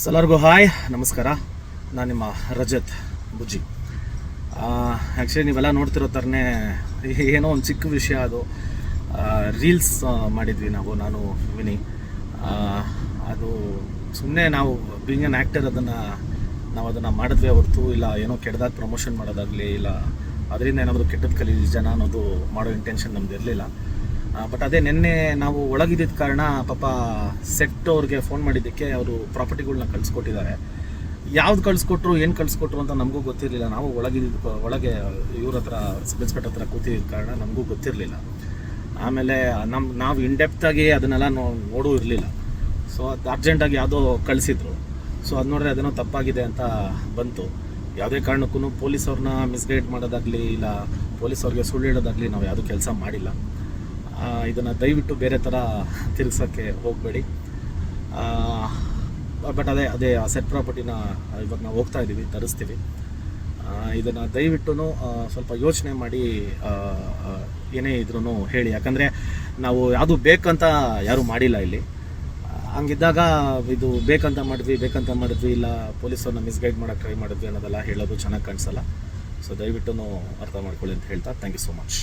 ಎಲ್ಲರಿಗೂ ಹಾಯ್, ನಮಸ್ಕಾರ. ನಾನು ನಿಮ್ಮ ರಜತ್ ಬುಜ್ಜಿ. ಆ್ಯಕ್ಚುಲಿ ನೀವೆಲ್ಲ ನೋಡ್ತಿರೋ ಥರನೇ ಏನೋ ಒಂದು ಚಿಕ್ಕ ವಿಷಯ. ಅದು ರೀಲ್ಸ್ ಮಾಡಿದ್ವಿ ನಾನು ವಿನಿ. ಅದು ಸುಮ್ಮನೆ ನಾವು ಬೀಯಿಂಗ್ ಆ್ಯನ್ ಆ್ಯಕ್ಟರ್ ಅದನ್ನು ಮಾಡಿದ್ವಿ ಹೊರತು ಇಲ್ಲ ಏನೋ ಕೆಟ್ಟದಾಗ ಪ್ರಮೋಷನ್ ಮಾಡೋದಾಗಲಿ, ಇಲ್ಲ ಅದರಿಂದ ಏನಾದರೂ ಕೆಟ್ಟದ್ದು ಕಲೀಲಿ ಜನ ಅನ್ನೋದು ಮಾಡೋ ಇಂಟೆನ್ಷನ್ ನಮ್ದು ಇರಲಿಲ್ಲ. ಬಟ್ ಅದೇ ನಿನ್ನೆ ನಾವು ಒಳಗಿದ್ದ ಕಾರಣ ಪಾಪ ಸೆಟ್ ಅವ್ರಿಗೆ ಫೋನ್ ಮಾಡಿದ್ದಕ್ಕೆ ಅವರು ಪ್ರಾಪರ್ಟಿಗಳ್ನ ಕಳಿಸ್ಕೊಟ್ಟಿದ್ದಾರೆ. ಯಾವ್ದು ಕಳಿಸ್ಕೊಟ್ರು, ಏನು ಕಳಿಸ್ಕೊಟ್ರು ಅಂತ ನಮಗೂ ಗೊತ್ತಿರಲಿಲ್ಲ. ನಾವು ಒಳಗೆ ಇವ್ರ ಹತ್ರ ಸಬ್ ಇನ್ಸ್ಪೆಕ್ಟರ್ ಹತ್ರ ಕೂತಿದ್ದ ಕಾರಣ ನಮಗೂ ಗೊತ್ತಿರಲಿಲ್ಲ. ಆಮೇಲೆ ನಾವು ಇನ್ಡೆಪ್ತಾಗಿ ಅದನ್ನೆಲ್ಲ ನೋಡೂ ಇರಲಿಲ್ಲ. ಸೊ ಅದು ಅರ್ಜೆಂಟಾಗಿ ಯಾವುದೋ ಕಳಿಸಿದ್ರು. ಸೊ ಅದು ನೋಡಿದ್ರೆ ಅದೇನೋ ತಪ್ಪಾಗಿದೆ ಅಂತ ಬಂತು. ಯಾವುದೇ ಕಾರಣಕ್ಕೂ ಪೊಲೀಸವ್ರನ್ನ ಮಿಸ್ಗೈಡ್ ಮಾಡೋದಾಗಲಿ, ಇಲ್ಲ ಪೊಲೀಸವ್ರಿಗೆ ಸುಳ್ಳು ಹೇಳೋದಾಗಲಿ ನಾವು ಯಾವುದೂ ಕೆಲಸ ಮಾಡಿಲ್ಲ. ಇದನ್ನು ದಯವಿಟ್ಟು ಬೇರೆ ಥರ ತಿರುಗಿಸೋಕ್ಕೆ ಹೋಗಬೇಡಿ. ಬಟ್ ಅದೇ ಆ ಸೆಟ್ ಪ್ರಾಪರ್ಟಿನ ಇವಾಗ ನಾವು ಹೋಗ್ತಾ ಇದ್ದೀವಿ, ತರಿಸ್ತೀವಿ. ಇದನ್ನು ದಯವಿಟ್ಟು ಸ್ವಲ್ಪ ಯೋಚನೆ ಮಾಡಿ ಏನೇ ಇದ್ರೂ ಹೇಳಿ. ಯಾಕಂದರೆ ನಾವು ಯಾವುದು ಬೇಕಂತ ಯಾರೂ ಮಾಡಿಲ್ಲ ಇಲ್ಲಿ. ಹಂಗಿದ್ದಾಗ ಇದು ಬೇಕಂತ ಮಾಡಿದ್ವಿ ಇಲ್ಲ ಪೊಲೀಸವ್ರನ್ನ ಮಿಸ್ಗೈಡ್ ಮಾಡೋಕ್ಕೆ ಟ್ರೈ ಮಾಡಿದ್ವಿ ಅನ್ನೋದೆಲ್ಲ ಹೇಳೋದು ಚೆನ್ನಾಗಿ ಕಾಣಿಸಲ್ಲ. ಸೊ ದಯವಿಟ್ಟು ಅರ್ಥ ಮಾಡ್ಕೊಳ್ಳಿ ಅಂತ ಹೇಳ್ತಾ ಥ್ಯಾಂಕ್ ಯು ಸೋ ಮಚ್.